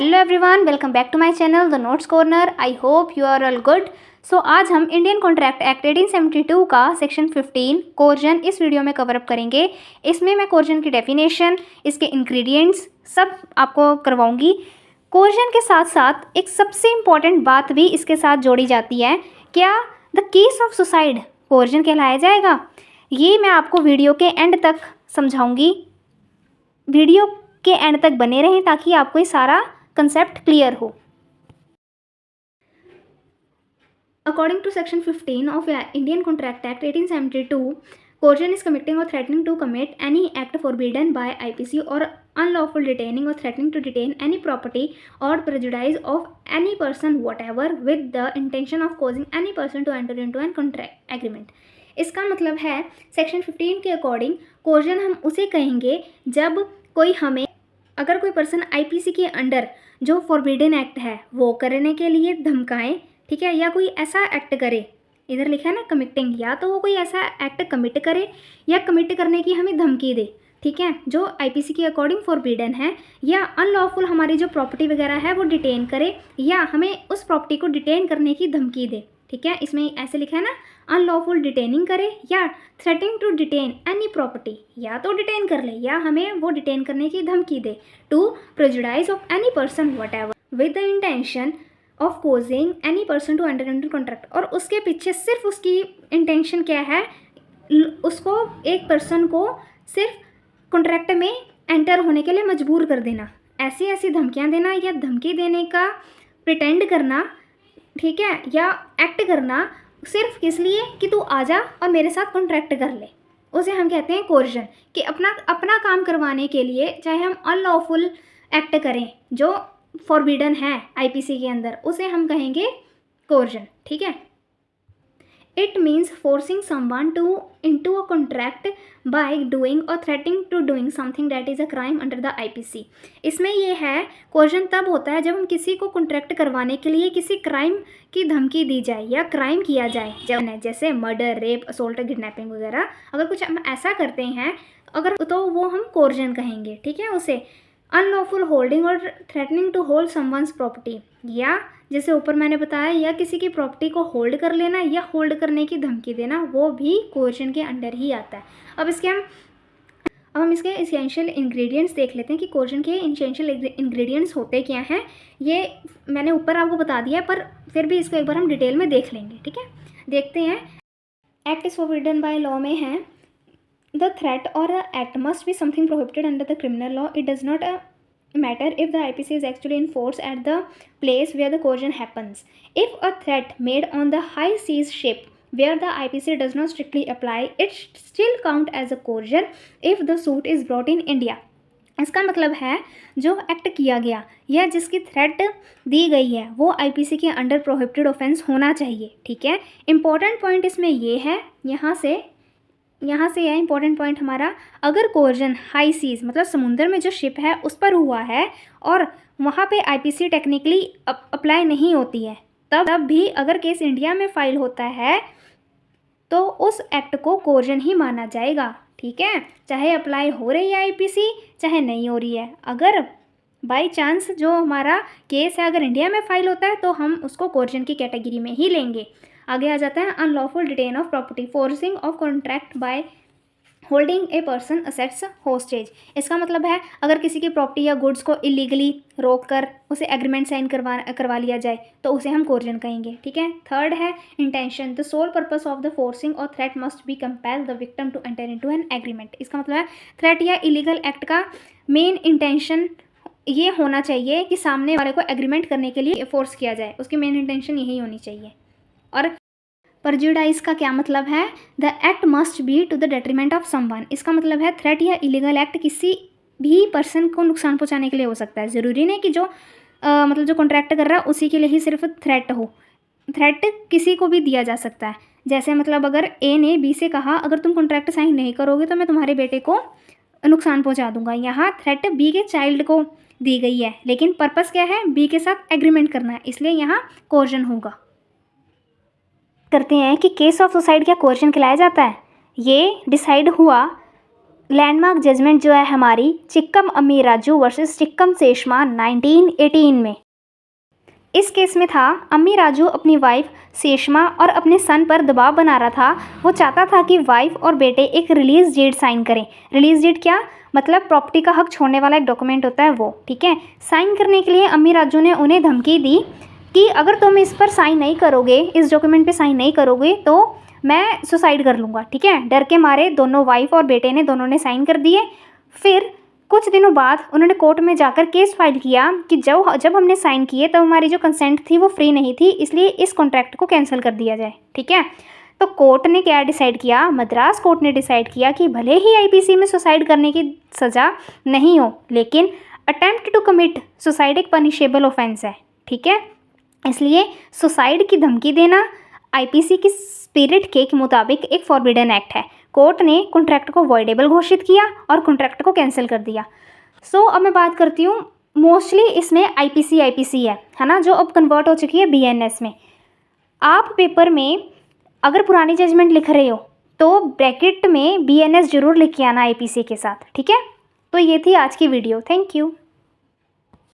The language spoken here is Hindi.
Hello everyone, welcome back to my channel the notes corner. I hope you are all good. So आज हम इंडियन कॉन्ट्रैक्ट एक्ट 1872 का सेक्शन 15 कोर्जन इस वीडियो में कवर अप करेंगे। इसमें मैं कोर्जन की डेफिनेशन, इसके इंग्रेडिएंट्स सब आपको करवाऊंगी। कोर्जन के साथ साथ एक सबसे इम्पॉर्टेंट बात भी इसके साथ जोड़ी जाती है। क्या the case of suicide coercion कहलाया जाएगा? ये मैं आपको वीडियो के एंड तक समझाऊंगी। वीडियो के एंड तक बने रहें ताकि आपको ये सारा कंसेप्ट क्लियर हो। According to section 15 of Indian contract act 1872, coercion is committing or threatening to commit any act forbidden by IPC or unlawful detaining or threatening to detain any property or prejudice of any person whatever with the intention of causing any person to enter into an contract agreement। इसका मतलब है सेक्शन 15 के अकॉर्डिंग coercion हम उसे कहेंगे जब कोई हमें, अगर कोई पर्सन आईपीसी के अंडर जो फॉरबिडन एक्ट है वो करने के लिए धमकाएं, ठीक है, या कोई ऐसा एक्ट करे, इधर लिखा है ना कमिटिंग, या तो वो कोई ऐसा एक्ट कमिट करे या कमिट करने की हमें धमकी दे, ठीक है, जो आईपीसी के अकॉर्डिंग फॉरबिडन है, या अनलॉफुल हमारी जो प्रॉपर्टी वगैरह है वो डिटेन करे या हमें उस प्रॉपर्टी को डिटेन करने की धमकी दे, ठीक है। इसमें ऐसे लिखा है ना, अनलॉफुल डिटेनिंग करे या threatening to detain any property, या तो डिटेन कर ले या हमें वो डिटेन करने की धमकी दे, to prejudice of any person whatever with the intention of causing any person to enter into contract. और उसके पीछे सिर्फ उसकी इंटेंशन क्या है, उसको, एक पर्सन को सिर्फ कॉन्ट्रैक्ट में एंटर होने के लिए मजबूर कर देना, ऐसी ऐसी धमकियां देना या धमकी देने का प्रिटेंड करना, ठीक है, या एक्ट करना सिर्फ किस लिए कि तू आजा और मेरे साथ कॉन्ट्रैक्ट कर ले, उसे हम कहते हैं कोर्जन। कि अपना काम करवाने के लिए चाहे हम अनलॉफुल एक्ट करें जो फॉरबिडन है आईपीसी के अंदर, उसे हम कहेंगे कोर्जन, ठीक है। It means forcing someone to into a contract by doing और threatening to doing something that is a crime under the IPC. इसमें ये है, कोर्जन तब होता है जब हम किसी को कॉन्ट्रैक्ट करवाने के लिए किसी क्राइम की धमकी दी जाए या क्राइम किया जाए, जैसे मर्डर, रेप, असोल्ट, किडनैपिंग वगैरह। अगर कुछ हम ऐसा करते हैं अगर, तो वो हम कोर्जन कहेंगे, ठीक है। उसे अनलॉफुल होल्डिंग और threatening to hold someone's property, या जैसे ऊपर मैंने बताया, या किसी की प्रॉपर्टी को होल्ड कर लेना या होल्ड करने की धमकी देना, वो भी कोर्जन के अंडर ही आता है। अब हम इसके एसेंशियल इंग्रेडिएंट्स देख लेते हैं कि कोर्जन के एसेंशियल इंग्रेडिएंट्स होते क्या हैं। ये मैंने ऊपर आपको बता दिया है, पर फिर भी इसको एक बार हम डिटेल में देख लेंगे, ठीक है। देखते हैं। Act is forbidden by law में है, the threat or a act must be something prohibited under the criminal law. It does not matter if the IPC is actually in force at the place where the coercion happens. If a threat made on the high seas ship where the IPC does not strictly apply, it still count as a coercion if the suit is brought in India. इसका मतलब है जो एक्ट किया गया या जिसकी थ्रेट दी गई है वो आईपीसी के अंडर प्रोहिबिटेड ऑफेंस होना चाहिए, ठीक है। इंपॉर्टेंट पॉइंट इसमें ये है, यहाँ से यह इंपॉर्टेंट पॉइंट हमारा, अगर कोर्जन हाई सीज मतलब समुद्र में जो शिप है उस पर हुआ है और वहाँ पे आईपीसी टेक्निकली अप्लाई नहीं होती है, तब भी अगर केस इंडिया में फाइल होता है तो उस एक्ट को कोर्जन ही माना जाएगा, ठीक है। चाहे अप्लाई हो रही है आईपीसी चाहे नहीं हो रही है, अगर बाई चांस जो हमारा केस है अगर इंडिया में फाइल होता है तो हम उसको कोर्जन की कैटेगरी में ही लेंगे। आगे आ जाता है unlawful detain of property, forcing of contract by holding a person assets hostage. इसका मतलब है अगर किसी की प्रॉपर्टी या गुड्स को इलीगली रोक कर उसे एग्रीमेंट साइन करवा लिया जाए तो उसे हम कोर्जन कहेंगे, ठीक है। थर्ड है intention, the sole purpose of the forcing और threat must be compel the victim to enter into an agreement. इसका मतलब है थ्रेट या इलीगल एक्ट का मेन इंटेंशन ये होना चाहिए कि सामने वाले को एग्रीमेंट करने के लिए फोर्स किया जाए, उसकी मेन इंटेंशन यही होनी चाहिए। और परजुडाइज का क्या मतलब है, the act must be to the detriment of someone. इसका मतलब है थ्रेट या इलीगल एक्ट किसी भी पर्सन को नुकसान पहुंचाने के लिए हो सकता है, ज़रूरी नहीं कि जो मतलब जो कॉन्ट्रैक्ट कर रहा है उसी के लिए ही सिर्फ थ्रेट हो, थ्रेट किसी को भी दिया जा सकता है। जैसे मतलब अगर ए ने बी से कहा अगर तुम कॉन्ट्रैक्ट साइन नहीं करोगे तो मैं तुम्हारे बेटे को नुकसान पहुँचा दूंगा, यहाँ थ्रेट बी के चाइल्ड को दी गई है, लेकिन पर्पस क्या है, बी के साथ एग्रीमेंट करना है, इसलिए यहाँ कोर्जन होगा। करते हैं कि केस ऑफ सुसाइड क्या कोर्जन कहलाया जाता है। ये डिसाइड हुआ लैंडमार्क जजमेंट जो है हमारी चिक्कम अम्मी राजू वर्सेस चिक्कम सेशमा 1918 में। इस केस में था अम्मी राजू अपनी वाइफ सेशमा और अपने सन पर दबाव बना रहा था। वो चाहता था कि वाइफ और बेटे एक रिलीज डीड साइन करें। रिलीज डीड क्या मतलब, प्रॉपर्टी का हक छोड़ने वाला एक डॉक्यूमेंट होता है वो, ठीक है। साइन करने के लिए अम्मी राजू ने उन्हें धमकी दी कि अगर तुम इस पर साइन नहीं करोगे, इस डॉक्यूमेंट पे साइन नहीं करोगे तो मैं सुसाइड कर लूँगा, ठीक है। डर के मारे दोनों वाइफ और बेटे ने दोनों ने साइन कर दिए। फिर कुछ दिनों बाद उन्होंने कोर्ट में जाकर केस फाइल किया कि जब हमने साइन किए तब हमारी जो कंसेंट थी वो फ्री नहीं थी, इसलिए इस कॉन्ट्रैक्ट को कैंसिल कर दिया जाए, ठीक है। तो कोर्ट ने क्या डिसाइड किया, मद्रास कोर्ट ने डिसाइड किया कि भले ही आईपीसी में सुसाइड करने की सज़ा नहीं हो, लेकिन अटेम्प्ट टू कमिट सुसाइड एक पनिशेबल ऑफेंस है, ठीक है। इसलिए सुसाइड की धमकी देना आईपीसी की स्पिरिट के मुताबिक एक फॉरबिडन एक्ट है। कोर्ट ने कॉन्ट्रैक्ट को वॉइडेबल घोषित किया और कॉन्ट्रैक्ट को कैंसिल कर दिया। अब मैं बात करती हूँ, मोस्टली इसमें आईपीसी है ना, जो अब कन्वर्ट हो चुकी है बीएनएस में। आप पेपर में अगर पुरानी जजमेंट लिख रहे हो तो ब्रैकेट में बीएनएस जरूर लिख के आना आईपीसी के साथ, ठीक है। तो ये थी आज की वीडियो। Thank you.